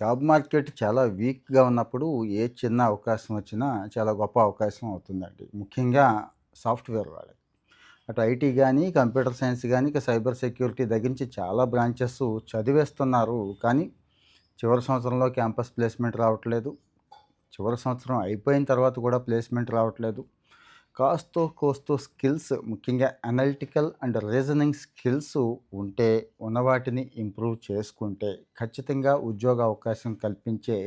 Job market చాలా వీక్‌గా ఉన్నప్పుడు ఏ చిన్న అవకాశం వచ్చినా చాలా గొప్ప అవకాశం అవుతుందండి. ముఖ్యంగా సాఫ్ట్‌వేర్ వాళ్ళకి. అటు ఐటీ గాని, కంప్యూటర్ సైన్స్ గాని, ఇక సైబర్ సెక్యూరిటీ దగ్గర నుంచి చాలా బ్రాంచెస్ చదివేస్తున్నారు. కానీ చివరి సంవత్సరంలో క్యాంపస్ ప్లేస్‌మెంట్ రావట్లేదు. చివరి సంవత్సరం అయిపోయిన తర్వాత కూడా ప్లేస్‌మెంట్ రావట్లేదు. కాస్తో కోస్తో స్కిల్స్ ముఖ్యంగా అనలిటికల్ అండ్ రీజనింగ్ స్కిల్స్ ఉంటే, ఉన్న వాటిని ఇంప్రూవ్ చేసుకుంటే ఖచ్చితంగా ఉద్యోగ అవకాశం కల్పించే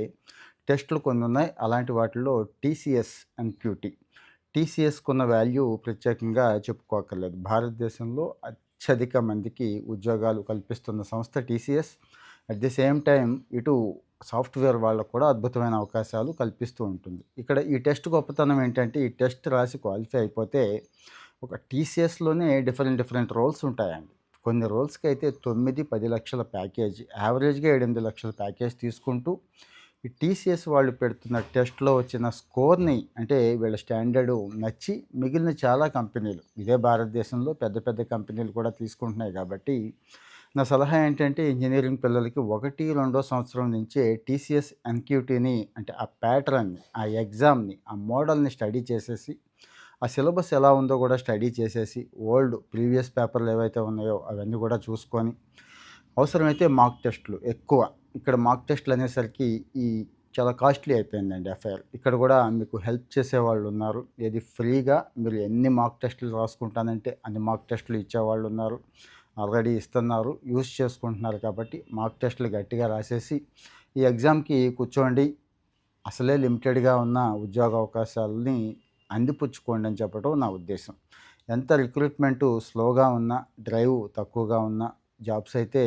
టెస్టులు కొన్ని ఉన్నాయి. అలాంటి వాటిల్లో టీసీఎస్ అండ్ క్యూటీ. టీసీఎస్‌కున్న వాల్యూ ప్రత్యేకంగా చెప్పుకోక్కర్లేదు. భారతదేశంలో అత్యధిక మందికి ఉద్యోగాలు కల్పిస్తున్న సంస్థ TCS. At the same time ఇటు సాఫ్ట్‌వేర్ వాళ్ళకు కూడా అద్భుతమైన అవకాశాలు కల్పిస్తూ ఉంటుంది. ఇక్కడ ఈ టెస్ట్ గొప్పతనం ఏంటంటే, ఈ టెస్ట్ రాసి క్వాలిఫై అయిపోతే ఒక టీసీఎస్‌లోనే డిఫరెంట్ డిఫరెంట్ రోల్స్ ఉంటాయండి. కొన్ని రోల్స్‌కైతే 9, 10 లక్షల ప్యాకేజ్, యావరేజ్‌గా 7, 8 లక్షల ప్యాకేజ్ తీసుకుంటూ ఈ టీసీఎస్ వాళ్ళు పెడుతున్న టెస్ట్‌లో వచ్చిన స్కోర్‌ని అంటే వీళ్ళ స్టాండర్డు నచ్చి మిగిలిన చాలా కంపెనీలు ఇదే భారతదేశంలో పెద్ద పెద్ద కంపెనీలు కూడా తీసుకుంటున్నాయి కాబట్టి నా సలహా ఏంటంటే ఇంజినీరింగ్ పిల్లలకి 1, 2 సంవత్సరం నుంచే టీసీఎస్ ఎన్‌క్యూటీని అంటే ఆ ప్యాటర్న్‌ని, ఆ ఎగ్జామ్‌ని, ఆ మోడల్‌ని స్టడీ చేసేసి, ఆ సిలబస్ ఎలా ఉందో కూడా స్టడీ చేసేసి, ప్రీవియస్ పేపర్‌లు ఏవైతే ఉన్నాయో అవన్నీ కూడా చూసుకొని, అవసరమైతే మాక్ టెస్ట్‌లు ఎక్కువ. ఇక్కడ మాక్ టెస్ట్‌లు అనేసరికి ఈ చాలా కాస్ట్‌లీ అయిపోయిందండి అఫైర్. ఇక్కడ కూడా మీకు హెల్ప్ చేసేవాళ్ళున్నారు. ఏది ఫ్రీగా మీరు ఎన్ని మాక్ టెస్ట్‌లు రాసుకుంటానంటే అన్ని మాక్ టెస్ట్‌లు ఇచ్చేవాళ్ళున్నారు. ఆల్రెడీ ఇస్తున్నారు. యూజ్ చేసుకుంటున్నారు కాబట్టి మాక్ టెస్ట్‌లు గట్టిగా రాసేసి ఈ ఎగ్జామ్‌కి కూర్చోండి. అసలే లిమిటెడ్‌గా ఉన్న ఉద్యోగ అవకాశాలని అందిపుచ్చుకోండి అని చెప్పడం నా ఉద్దేశం. ఎంత రిక్రూట్‌మెంటు స్లోగా ఉన్నా, డ్రైవ్ తక్కువగా ఉన్నా జాబ్స్ అయితే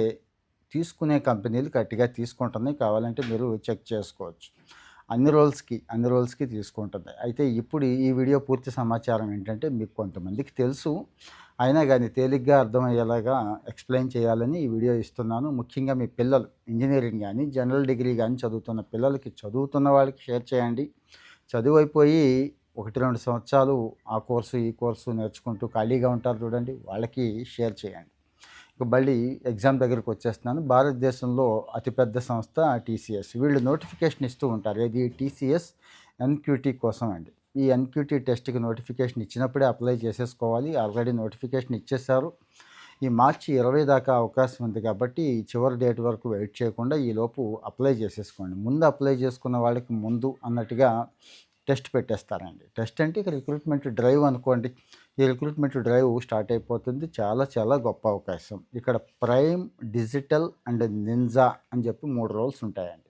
తీసుకునే కంపెనీలు గట్టిగా తీసుకుంటున్నాయి. కావాలంటే మీరు చెక్ చేసుకోవచ్చు. అన్ని రోల్స్‌కి తీసుకుంటుంది. అయితే ఇప్పుడు ఈ వీడియో పూర్తి సమాచారం ఏంటంటే మీకు కొంతమందికి తెలుసు. అయినా గాని తేలిగ్గా అర్థమయ్యేలాగా ఎక్స్‌ప్లెయిన్ చేయాలని ఈ వీడియో ఇస్తున్నాను. ముఖ్యంగా మీ పిల్లలు ఇంజినీరింగ్ గాని, జనరల్ డిగ్రీ గాని చదువుతున్న పిల్లలకి, చదువుతున్న వాళ్ళకి షేర్ చేయండి. చదువయిపోయి 1, 2 సంవత్సరాలు ఆ కోర్సు, ఈ కోర్సు నేర్చుకుంటూ ఖాళీగా ఉంటారు చూడండి. వాళ్ళకి షేర్ చేయండి. ఇక మళ్ళీ ఎగ్జామ్ దగ్గరికొచ్చేస్తున్నాను. భారతదేశంలో అతిపెద్ద సంస్థ టీసీఎస్. వీళ్ళు నోటిఫికేషన్ ఇస్తూ ఉంటారు. ఏది టీసీఎస్ ఎన్‌క్యూటీ కోసం అండి. ఈ ఎన్‌క్యూటీ టెస్ట్‌కి నోటిఫికేషన్ ఇచ్చినప్పుడే అప్లై చేసేసుకోవాలి. ఆల్రెడీ నోటిఫికేషన్ ఇచ్చేశారు. ఈ మార్చి 20 దాకా అవకాశం ఉంది కాబట్టి చివరి డేట్ వరకు వెయిట్ చేయకుండా ఈలోపు అప్లై చేసేసుకోండి. ముందు అప్లై చేసుకున్న వాళ్ళకి ముందు అన్నట్టుగా టెస్ట్ పెట్టేస్తారండి. టెస్ట్ అంటే ఇక రిక్రూట్మెంట్ డ్రైవ్ అనుకోండి. ఈ రిక్రూట్మెంట్ డ్రైవ్ స్టార్ట్ అయిపోతుంది. చాలా చాలా గొప్ప అవకాశం. ఇక్కడ ప్రైమ్, డిజిటల్ అండ్ నింజా అని చెప్పి 3 రోల్స్ ఉంటాయండి.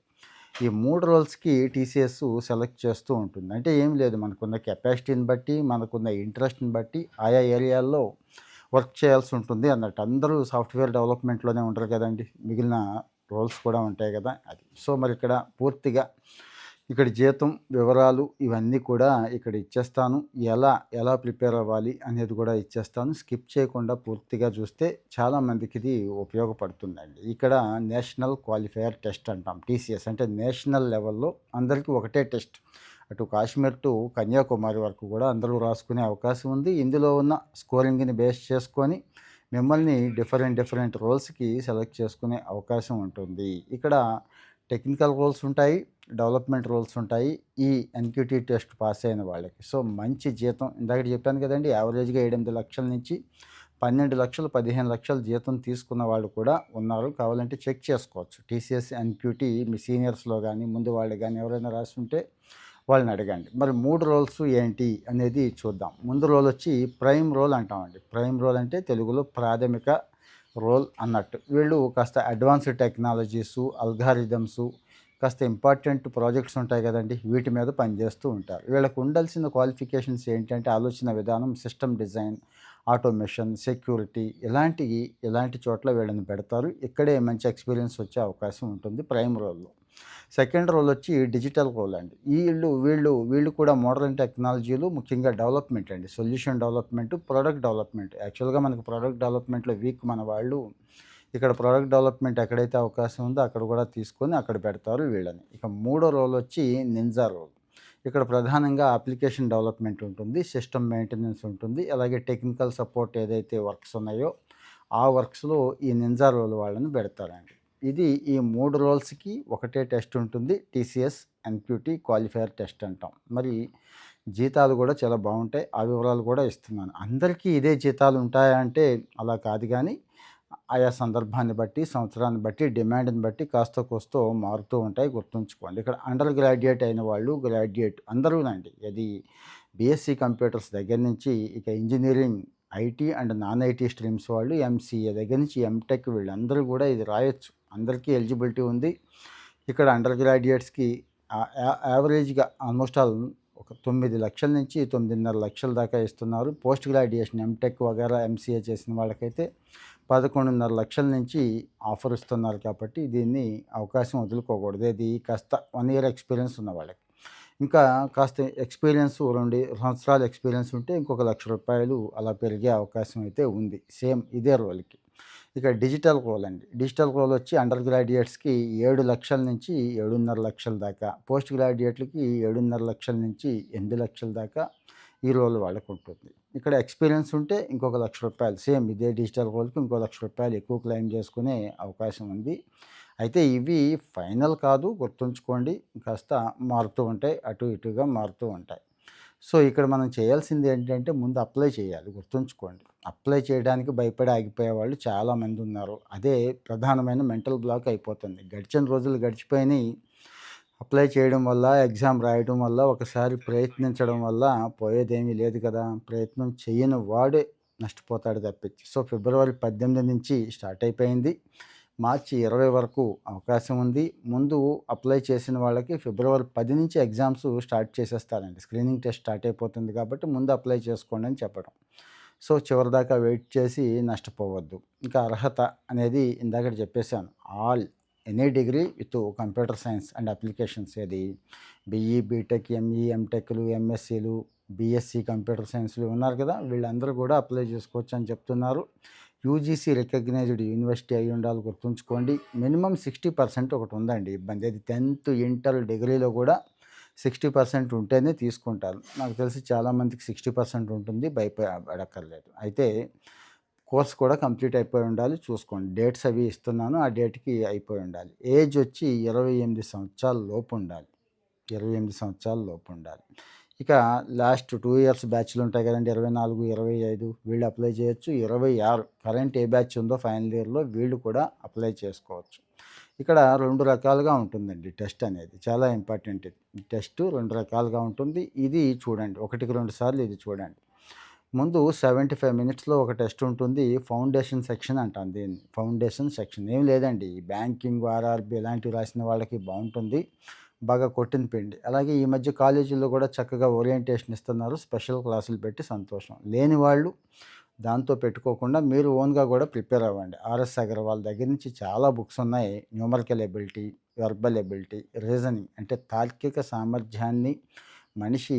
ఈ 3 రోల్స్‌కి టీసీఎస్ సెలెక్ట్ చేస్తూ ఉంటుంది. అంటే ఏం లేదు, మనకున్న కెపాసిటీని బట్టి, మనకున్న ఇంట్రెస్ట్‌ని బట్టి ఆయా ఏరియాల్లో వర్క్ చేయాల్సి ఉంటుంది అన్నట్టు. అందరూ సాఫ్ట్‌వేర్ డెవలప్‌మెంట్‌లోనే ఉండరు కదండీ! మిగిలిన రోల్స్ కూడా ఉంటాయి కదా! అది. సో, మరి ఇక్కడ పూర్తిగా ఇక్కడ జీతం వివరాలు ఇవన్నీ కూడా ఇక్కడ ఇచ్చేస్తాను. ఎలా ప్రిపేర్ అవ్వాలి అనేది కూడా ఇచ్చేస్తాను. స్కిప్ చేయకుండా పూర్తిగా చూస్తే చాలామందికి ఇది ఉపయోగపడుతుందండి. ఇక్కడ నేషనల్ క్వాలిఫైయర్ టెస్ట్ అంటాం. టీసీఎస్ అంటే నేషనల్ లెవెల్‌లో అందరికీ ఒకటే టెస్ట్. అటు కాశ్మీర్ టు కన్యాకుమారి వరకు కూడా అందరూ రాసుకునే అవకాశం ఉంది. ఇందులో ఉన్న స్కోరింగ్‌ని బేస్ చేసుకొని మిమ్మల్ని డిఫరెంట్ డిఫరెంట్ రోల్స్‌కి సెలెక్ట్ చేసుకునే అవకాశం ఉంటుంది. ఇక్కడ టెక్నికల్ రోల్స్ ఉంటాయి. డెవలప్‌మెంట్ రోల్స్ ఉంటాయి. ఈ ఎన్‌క్యూటీ టెస్ట్ పాస్ అయిన వాళ్ళకి. సో, మంచి జీతం ఇందాకడ చెప్పాను కదండీ! యావరేజ్‌గా 7, 8 లక్షల నుంచి 12,00,000, 15,00,000 జీతం తీసుకున్న వాళ్ళు కూడా ఉన్నారు. కావాలంటే చెక్ చేసుకోవచ్చు. టీసీఎస్ ఎన్‌క్యూటీ మీ సీనియర్స్‌లో గాని, ముందు వాళ్ళు గాని ఎవరైనా రాసుంటే వాళ్ళని అడగండి. మరి 3 రోల్స్ ఏంటి అనేది చూద్దాం. ముందు రోల్ వచ్చి ప్రైమ్ రోల్ అంటామండి. ప్రైమ్ రోల్ అంటే తెలుగులో ప్రాథమిక రోల్ అన్నట్టు. వీళ్ళు కాస్త అడ్వాన్స్డ్ టెక్నాలజీసు, అల్గారిథమ్సు, కాస్త ఇంపార్టెంట్ ప్రాజెక్ట్స్ ఉంటాయి కదండీ! వీటి మీద పనిచేస్తూ ఉంటారు. వీళ్ళకు ఉండాల్సిన క్వాలిఫికేషన్స్ ఏంటంటే ఆలోచన విధానం, సిస్టమ్ డిజైన్, ఆటోమేషన్, సెక్యూరిటీ ఇలాంటి చోట్ల వీళ్ళని పెడతారు. ఇక్కడే మంచి ఎక్స్‌పీరియన్స్ వచ్చే అవకాశం ఉంటుంది ప్రైమ్ రోల్‌లో. సెకండ్ రోల్ వచ్చి డిజిటల్ రోల్ అండి. వీళ్ళు కూడా మోడర్న్ టెక్నాలజీలు ముఖ్యంగా డెవలప్‌మెంట్ అండి. Solution development, product development. యాక్చువల్‌గా మనకు ప్రొడక్ట్ డెవలప్‌మెంట్‌లో వీక్ మన వాళ్ళు. ఇక్కడ ప్రొడక్ట్ డెవలప్‌మెంట్ ఎక్కడైతే అవకాశం ఉందో అక్కడ కూడా తీసుకొని అక్కడ పెడతారు వీళ్ళని. ఇక మూడో రోల్ వచ్చి నింజా రోల్. ఇక్కడ ప్రధానంగా అప్లికేషన్ డెవలప్‌మెంట్ ఉంటుంది. సిస్టమ్ మెయింటెనెన్స్ ఉంటుంది. అలాగే టెక్నికల్ సపోర్ట్ ఏదైతే వర్క్స్ ఉన్నాయో ఆ వర్క్స్‌లో ఈ నింజా రోల్ వాళ్ళని పెడతారండి. ఇది ఈ 3 రోల్స్‌కి ఒకటే టెస్ట్ ఉంటుంది. టీసీఎస్ ఎన్‌క్యూటీ క్వాలిఫైయర్ టెస్ట్ అంటాం. మరి జీతాలు కూడా చాలా బావుంటాయి. ఆ వివరాలు కూడా ఇస్తున్నాను. అందరికీ ఇదే జీతాలు ఉంటాయా అంటే అలా కాదు గానీ, ఆయా సందర్భాన్ని బట్టి, సంవత్సరాన్ని బట్టి, డిమాండ్‌ని బట్టి కాస్తో కూస్తో మారుతూ ఉంటాయి గుర్తుంచుకోండి. ఇక్కడ అండర్ గ్రాడ్యుయేట్ అయిన వాళ్ళు, గ్రాడ్యుయేట్ అందరూనండి. అది బీఎస్సీ కంప్యూటర్స్ దగ్గర నుంచి ఇక engineering, IT and non IT streams వాళ్ళు, ఎంసీఏ దగ్గర నుంచి ఎంటెక్ వీళ్ళందరూ కూడా ఇది రాయొచ్చు. అందరికీ ఎలిజిబిలిటీ ఉంది. ఇక్కడ అండర్ గ్రాడ్యుయేట్స్‌కి యావరేజ్‌గా ఆల్మోస్ట్ ఆల్ ఒక 9,00,000 నుంచి 9,500,000 దాకా ఇస్తున్నారు. పోస్ట్ గ్రాడ్యుయేషన్ ఎంటెక్ వగైరా ఎంసీఏ చేసిన వాళ్ళకైతే 11,500,000 నుంచి ఆఫర్ ఇస్తున్నారు కాబట్టి దీన్ని అవకాశం వదులుకోకూడదు. ఇది కాస్త 1 ఇయర్ ఎక్స్‌పీరియన్స్ ఉన్న వాళ్ళకి. ఇంకా కాస్త ఎక్స్‌పీరియన్స్ 2 సంవత్సరాల ఎక్స్‌పీరియన్స్ ఉంటే ఇంకొక రూ. 1,00,000 అలా పెరిగే అవకాశం అయితే ఉంది. సేమ్ ఇదే రోల్‌కి. ఇక డిజిటల్ రోల్ అండి. డిజిటల్ రోల్ వచ్చి అండర్ గ్రాడ్యుయేట్స్‌కి 7,00,000 నుంచి 7,500,000 దాకా, పోస్ట్ గ్రాడ్యుయేట్‌లకి 7,500,000 నుంచి 8,00,000 దాకా ఈ రోల్ వాళ్ళకుంటుంది. ఇక్కడ ఎక్స్‌పీరియన్స్ ఉంటే ఇంకొక రూ. 1,00,000 సేమ్ ఇదే డిజిటల్ రోల్‌కి ఇంకో రూ. 1,00,000 ఎక్కువ క్లెయిమ్ చేసుకునే అవకాశం ఉంది. అయితే ఇవి ఫైనల్ కాదు గుర్తుంచుకోండి. కాస్త మారుతూ ఉంటాయి. అటు ఇటుగా మారుతూ ఉంటాయి. సో, ఇక్కడ మనం చేయాల్సింది ఏంటంటే ముందు అప్లై చేయాలి గుర్తుంచుకోండి. అప్లై చేయడానికి భయపడి ఆగిపోయేవాళ్ళు చాలామంది ఉన్నారు. అదే ప్రధానమైన మెంటల్ బ్లాక్ అయిపోతుంది. గడిచిన రోజులు గడిచిపోయినాయి. అప్లై చేయడం వల్ల, ఎగ్జామ్ రాయడం వల్ల, ఒకసారి ప్రయత్నించడం వల్ల పోయేదేమీ లేదు కదా! ప్రయత్నం చెయ్యని వాడే నష్టపోతాడు తప్పించి. సో, ఫిబ్రవరి 18 నుంచి స్టార్ట్ అయిపోయింది. మార్చి 20 వరకు అవకాశం ఉంది. ముందు అప్లై చేసిన వాళ్ళకి ఫిబ్రవరి 10 నుంచి ఎగ్జామ్స్ స్టార్ట్ చేసేస్తారండి. స్క్రీనింగ్ టెస్ట్ స్టార్ట్ అయిపోతుంది కాబట్టి ముందు అప్లై చేసుకోండి అని చెప్పడం. సో, చివరిదాకా వెయిట్ చేసి నష్టపోవద్దు. ఇంకా అర్హత అనేది ఇందాకడ చెప్పేసాను. All any degree with computer science and applications ఏది బీఈ, బీటెక్, ఎంఈ, ఎంటెక్‌లు, ఎంఎస్సీలు, బీఎస్సీ కంప్యూటర్ సైన్స్‌లు ఉన్నారు కదా! వీళ్ళందరూ కూడా అప్లై చేసుకోవచ్చు అని చెప్తున్నారు. యూజీసీ రికగ్నైజ్డ్ యూనివర్సిటీ అయ్యి ఉండాలి గుర్తుంచుకోండి. మినిమమ్ 60% ఒకటి ఉందండి ఇబ్బంది. అది 10థ్, ఇంటర్, డిగ్రీలో కూడా 60% ఉంటేనే తీసుకుంటారు. నాకు తెలిసి చాలామందికి 60% ఉంటుంది. భయపడక్కర్లేదు. అయితే కోర్స్ కూడా కంప్లీట్ అయిపోయి ఉండాలి చూసుకోండి. డేట్స్ అవి ఇస్తున్నాను. ఆ డేట్‌కి అయిపోయి ఉండాలి. ఏజ్ వచ్చి 28 సంవత్సరాల లోపు ఉండాలి. 28 సంవత్సరాల లోపు ఉండాలి. ఇక లాస్ట్ 2 ఇయర్స్ బ్యాచ్‌లు ఉంటాయి కదండీ! 24, 25 వీళ్ళు అప్లై చేయొచ్చు. 26 కరెంట్ ఏ బ్యాచ్ ఉందో ఫైనల్ ఇయర్‌లో వీళ్ళు కూడా అప్లై చేసుకోవచ్చు. ఇక్కడ 2 రకాలుగా ఉంటుందండి టెస్ట్ అనేది. చాలా ఇంపార్టెంట్ ఇది. ఈ టెస్ట్ 2 రకాలుగా ఉంటుంది. ఇది చూడండి. ఒకటికి 2 సార్లు ఇది చూడండి. ముందు 75 మినిట్స్‌లో ఒక టెస్ట్ ఉంటుంది. ఫౌండేషన్ సెక్షన్ అంటాం దీన్ని. ఫౌండేషన్ సెక్షన్ ఏం లేదండి. బ్యాంకింగ్, ఆర్ఆర్‌బీ ఇలాంటివి రాసిన వాళ్ళకి బావుంటుంది. బాగా కొట్టిన పిండి. అలాగే ఈ మధ్య కాలేజీల్లో కూడా చక్కగా ఓరియంటేషన్ ఇస్తున్నారు. స్పెషల్ క్లాసులు పెట్టి సంతోషం. లేని వాళ్ళు దాంతో పెట్టుకోకుండా మీరు ఓన్‌గా కూడా ప్రిపేర్ అవ్వండి. ఆర్ఎస్ అగర్వాల్ దగ్గర నుంచి చాలా బుక్స్ ఉన్నాయి. Numerical ability, verbal ability, reasoning అంటే తార్కిక సామర్థ్యాన్ని మనిషి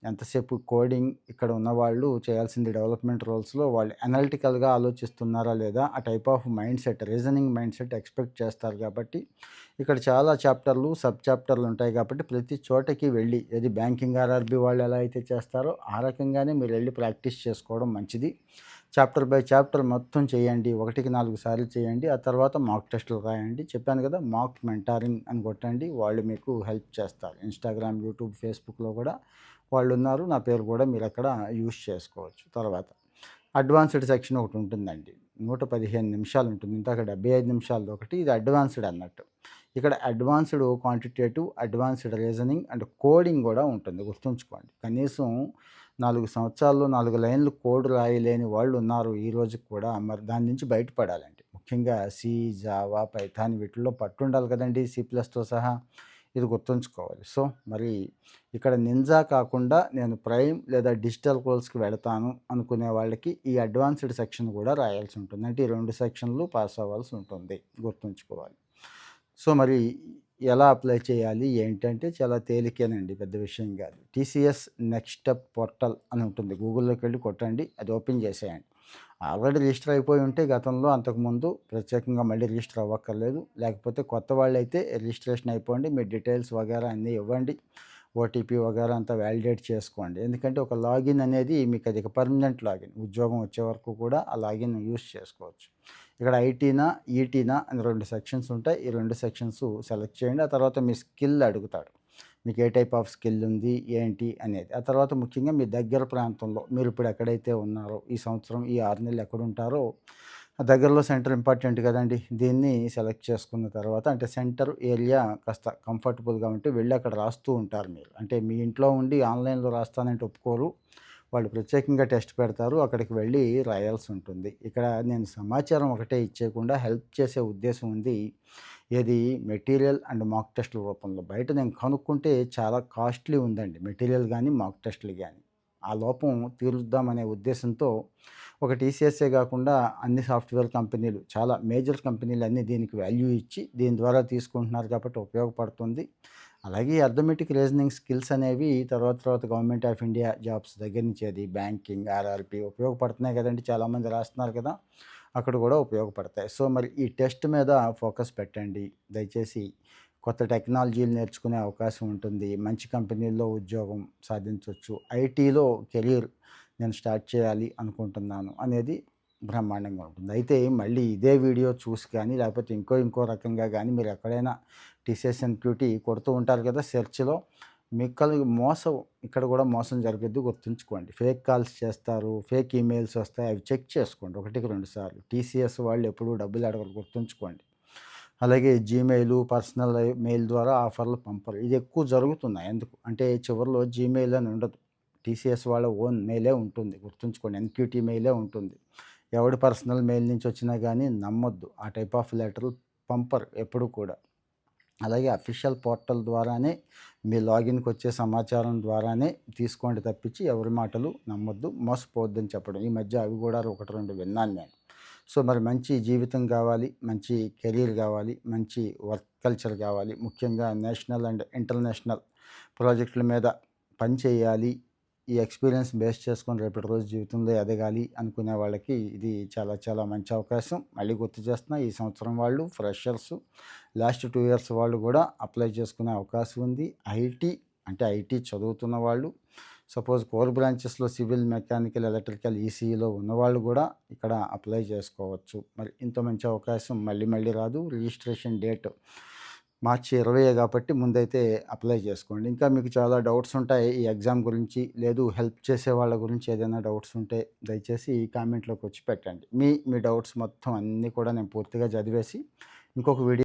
ఎంతసేపు కోడింగ్ ఇక్కడ ఉన్నవాళ్ళు చేయాల్సింది డెవలప్‌మెంట్ రోల్స్‌లో వాళ్ళు అనలిటికల్‌గా ఆలోచిస్తున్నారా లేదా? ఆ type of mind set, reasoning mind set expect చేస్తారు కాబట్టి ఇక్కడ చాలా చాప్టర్లు, సబ్ చాప్టర్లు ఉంటాయి కాబట్టి ప్రతి చోటకి వెళ్ళి ఏది బ్యాంకింగ్ ఆర్ఆర్‌బీ వాళ్ళు ఎలా అయితే చేస్తారో ఆ రకంగానే మీరు వెళ్లి ప్రాక్టీస్ చేసుకోవడం మంచిది. చాప్టర్ బై చాప్టర్ మొత్తం చేయండి. 1కి 4 సార్లు చేయండి. ఆ తర్వాత మాక్ టెస్టులు రాయండి. చెప్పాను కదా! మాక్ మెంటారింగ్ అని కొట్టండి. వాళ్ళు మీకు హెల్ప్ చేస్తారు. ఇన్‌స్టాగ్రామ్, యూట్యూబ్, ఫేస్‌బుక్‌లో కూడా వాళ్ళున్నారు. నా పేరు కూడా మీరక్కడ యూజ్ చేసుకోవచ్చు. తర్వాత అడ్వాన్స్‌డ్ సెక్షన్ ఒకటి ఉంటుందండి. 115 నిమిషాలు ఉంటుంది. ఇందాక 75 నిమిషాలది ఒకటి. ఇది అడ్వాన్స్‌డ్ అన్నట్టు. ఇక్కడ advanced quantitative, advanced reasoning and coding కూడా ఉంటుంది. గుర్తుంచుకోండి. కనీసం 4 సంవత్సరాల్లో 4 లైన్లు కోడ్ రాయలేని వాళ్ళు ఉన్నారు ఈ రోజుకి కూడా. మరి దాని నుంచి బయటపడాలండి. ముఖ్యంగా సి, జావా, పైథాన్ వీటిల్లో పట్టుండాలి కదండీ! సి ప్లస్‌తో సహా. ఇది గుర్తుంచుకోవాలి. సో, మరి ఇక్కడ నింజా కాకుండా నేను ప్రైమ్ లేదా డిజిటల్ కోర్స్‌కి వెళతాను అనుకునే వాళ్ళకి ఈ అడ్వాన్స్‌డ్ సెక్షన్ కూడా రాయాల్సి ఉంటుంది. అంటే ఈ 2 సెక్షన్‌లు పాస్ అవ్వాల్సి ఉంటుంది. గుర్తుంచుకోవాలి. సో, మరి ఎలా అప్లై చేయాలి? ఏంటంటే చాలా తేలికేనండి. పెద్ద విషయం కాదు. టీసీఎస్ నెక్స్ట్ స్టెప్ పోర్టల్ అని ఉంటుంది. గూగుల్‌లోకి వెళ్లి కొట్టండి. అది ఓపెన్ చేసేయండి. ఆల్రెడీ రిజిస్టర్ అయిపోయి ఉంటే గతంలో అంతకుముందు ప్రత్యేకంగా మళ్ళీ రిజిస్టర్ అవ్వక్కర్లేదు. లేకపోతే కొత్త వాళ్ళైతే రిజిస్ట్రేషన్ అయిపోండి. మీ డీటెయిల్స్ వగైరా అన్నీ ఇవ్వండి. ఓటీపీ వగైరా అంతా వాలిడేట్ చేసుకోండి. ఎందుకంటే ఒక లాగిన్ అనేది మీకు అది పర్మనెంట్ లాగిన్. ఉద్యోగం వచ్చే వరకు కూడా ఆ లాగిన్ యూజ్ చేసుకోవచ్చు. ఇక్కడ ఐటీనా, ఈటీనా అని 2 సెక్షన్స్ ఉంటాయి. ఈ 2 సెక్షన్స్ సెలెక్ట్ చేయండి. ఆ తర్వాత మీ స్కిల్ అడుగుతాడు. మీకు ఏ టైప్ ఆఫ్ స్కిల్ ఉంది, ఏంటి అనేది. ఆ తర్వాత ముఖ్యంగా మీ దగ్గర ప్రాంతంలో మీరిప్పుడు ఎక్కడైతే ఉన్నారో, ఈ సంవత్సరం ఈ 6 నెలలు ఎక్కడుంటారో, ఆ దగ్గరలో సెంటర్ ఇంపార్టెంట్ కదండీ! దీన్ని సెలెక్ట్ చేసుకున్న తర్వాత అంటే సెంటర్ ఏరియా కాస్త కంఫర్టబుల్‌గా ఉంటే వెళ్లి అక్కడ రాస్తూ ఉంటారు మీరు. అంటే మీ ఇంట్లో ఉండి ఆన్‌లైన్‌లో రాస్తానంటే ఒప్పుకోరు. వాళ్ళు ప్రత్యేకంగా టెస్ట్ పెడతారు. అక్కడికి వెళ్ళి రాయాల్సుంటుంది. ఇక్కడ నేను సమాచారం ఒకటే ఇచ్చేయకుండా హెల్ప్ చేసే ఉద్దేశ్యం ఉంది. ఏది మెటీరియల్ అండ్ మాక్ టెస్ట్‌ల రూపంలో. బయట నేను కనుక్కుంటే చాలా కాస్ట్‌లీ ఉందండి. మెటీరియల్ గాని, మాక్ టెస్ట్‌లు గాని. ఆ లోపం తీరుద్దామనే ఉద్దేశంతో ఒక టీసీఎస్ఏ గాకుండా అన్ని సాఫ్ట్‌వేర్ కంపెనీలు చాలా మేజర్ కంపెనీలన్నీ దీనికి వాల్యూ ఇచ్చి దీని ద్వారా తీసుకుంటున్నారు కాబట్టి ఉపయోగపడుతుంది. అలాగే అర్థమెటిక్ రీజనింగ్ స్కిల్స్ అనేవి తర్వాత గవర్నమెంట్ ఆఫ్ ఇండియా జాబ్స్ దగ్గర నుంచి అది బ్యాంకింగ్, ఆర్ఆర్‌బీ ఉపయోగపడుతున్నాయి కదండీ! చాలామంది రాస్తున్నారు కదా! అక్కడ కూడా ఉపయోగపడతాయి. సో, మరి ఈ టెస్ట్ మీద ఫోకస్ పెట్టండి. దయచేసి కొత్త టెక్నాలజీలు నేర్చుకునే అవకాశం ఉంటుంది. మంచి కంపెనీల్లో ఉద్యోగం సాధించొచ్చు. ఐటీలో కెరీర్ నేను స్టార్ట్ చేయాలి అనుకుంటున్నాను అనేది బ్రహ్మాండంగా ఉంటుంది. అయితే మళ్ళీ ఇదే వీడియో చూసి కానీ, లేకపోతే ఇంకో రకంగా గానీ మీరు ఎక్కడైనా టీసీఎస్ ఎన్‌క్యూటీ కొడుతూ ఉంటారు కదా! సెర్చ్‌లో మీకు మోసం ఇక్కడ కూడా మోసం జరగద్దు గుర్తుంచుకోండి. ఫేక్ కాల్స్ చేస్తారు, ఫేక్ ఈమెయిల్స్ వస్తాయి. అవి చెక్ చేసుకోండి. ఒకటికి 2 సార్లు. టీసీఎస్ వాళ్ళు ఎప్పుడూ డబ్బులు అడగరు గుర్తుంచుకోండి. అలాగే జీమెయిలు, పర్సనల్ మెయిల్ ద్వారా ఆఫర్‌లు పంపరు. ఇది ఎక్కువ జరుగుతున్నాయి. ఎందుకు అంటే చివరిలో జీమెయిల్ అని ఉండదు. టీసీఎస్ వాళ్ళ ఓన్ మెయిలే ఉంటుంది. గుర్తుంచుకోండి. ఎన్‌క్యూటీ మెయిలే ఉంటుంది. ఎవడి పర్సనల్ మెయిల్ నుంచి వచ్చినా గానీ నమ్మొద్దు. ఆ టైప్ ఆఫ్ లెటర్‌లు పంపరు ఎప్పుడు కూడా. అలాగే అఫీషియల్ పోర్టల్ ద్వారానే మీ లాగిన్‌కొచ్చే సమాచారం ద్వారానే తీసుకోండి తప్పించి ఎవరి మాటలు నమ్మొద్దు. మోసపోవద్దని చెప్పడం. ఈ మధ్య అవి కూడా 1, 2 విన్నాను నేను. సో, మరి మంచి జీవితం గావాలి, మంచి కెరీర్ గావాలి, మంచి వర్క్ కల్చర్ గావాలి. ముఖ్యంగా నేషనల్ అండ్ ఇంటర్నేషనల్ ప్రాజెక్టుల మీద పని చేయాలి. ఈ ఎక్స్‌పీరియన్స్ బేస్ చేసుకొని రేపటి రోజు జీవితంలో ఎదగాలి అనుకునే వాళ్ళకి ఇది చాలా మంచి అవకాశం. మళ్ళీ గుర్తు చేస్తున్నా ఈ సంవత్సరం వాళ్ళు ఫ్రెషర్సు, లాస్ట్ 2 ఇయర్స్ వాళ్ళు కూడా అప్లై చేసుకునే అవకాశం ఉంది. ఐటీ చదువుతున్న వాళ్ళు, సపోజ్ కోర్ బ్రాంచెస్‌లో సివిల్, మెకానికల్, ఎలక్ట్రికల్, ఈసీఈలో ఉన్నవాళ్ళు కూడా ఇక్కడ అప్లై చేసుకోవచ్చు. మరి ఇంత మంచి అవకాశం మళ్ళీ రాదు. రిజిస్ట్రేషన్ డేట్ మార్చి 20 కాబట్టి ముందైతే అప్లై చేసుకోండి. ఇంకా మీకు చాలా డౌట్స్ ఉంటాయి ఈ ఎగ్జామ్ గురించి, లేదు హెల్ప్ చేసే వాళ్ళ గురించి ఏదైనా డౌట్స్ ఉంటే దయచేసి కామెంట్‌లోకి వచ్చి పెట్టండి. మీ డౌట్స్ మొత్తం అన్నీ కూడా నేను పూర్తిగా చదివేసి ఇంకొక వీడియో